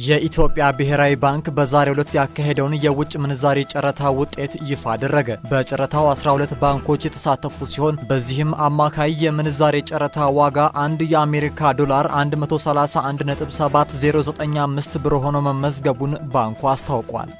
የኢትዮጵያ ብሔራዊ ባንክ በዛሬው ዕለት ያካሄደውን የውጭ ምንዛሪ ጨረታ ውጤት ይፋ አደረገ። በጨረታው 12 ባንኮች የተሳተፉ ሲሆን በዚህም አማካይ የምንዛሬ ጨረታ ዋጋ አንድ የአሜሪካ ዶላር 131.7095 ብር ሆኖ መመዝገቡን ባንኩ አስታውቋል።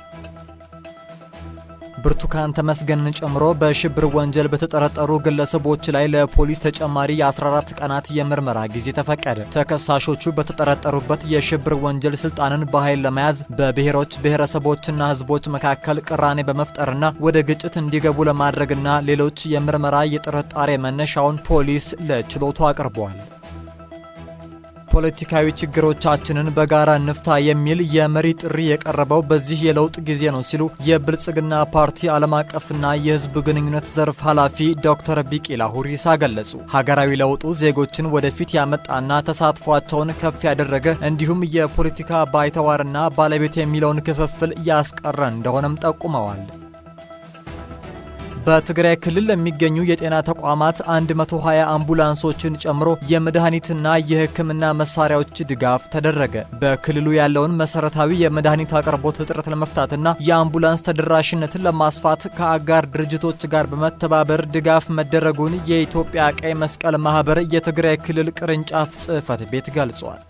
ብርቱካን ተመስገንን ጨምሮ በሽብር ወንጀል በተጠረጠሩ ግለሰቦች ላይ ለፖሊስ ተጨማሪ የ14 ቀናት የምርመራ ጊዜ ተፈቀደ። ተከሳሾቹ በተጠረጠሩበት የሽብር ወንጀል ስልጣንን በኃይል ለመያዝ በብሔሮች ብሔረሰቦችና ሕዝቦች መካከል ቅራኔ በመፍጠርና ወደ ግጭት እንዲገቡ ለማድረግና ሌሎች የምርመራ የጥርጣሬ መነሻውን ፖሊስ ለችሎቱ አቅርቧል። ፖለቲካዊ ችግሮቻችንን በጋራ እንፍታ የሚል የመሪ ጥሪ የቀረበው በዚህ የለውጥ ጊዜ ነው ሲሉ የብልጽግና ፓርቲ ዓለም አቀፍና የህዝብ ግንኙነት ዘርፍ ኃላፊ ዶክተር ቢቂላ ሁሪሳ ገለጹ። ሀገራዊ ለውጡ ዜጎችን ወደፊት ያመጣና ተሳትፏቸውን ከፍ ያደረገ እንዲሁም የፖለቲካ ባይተዋርና ባለቤት የሚለውን ክፍፍል ያስቀረ እንደሆነም ጠቁመዋል። በትግራይ ክልል ለሚገኙ የጤና ተቋማት 120 አምቡላንሶችን ጨምሮ የመድኃኒትና የሕክምና መሳሪያዎች ድጋፍ ተደረገ። በክልሉ ያለውን መሰረታዊ የመድኃኒት አቅርቦት እጥረት ለመፍታትና የአምቡላንስ ተደራሽነትን ለማስፋት ከአጋር ድርጅቶች ጋር በመተባበር ድጋፍ መደረጉን የኢትዮጵያ ቀይ መስቀል ማህበር የትግራይ ክልል ቅርንጫፍ ጽሕፈት ቤት ገልጿል።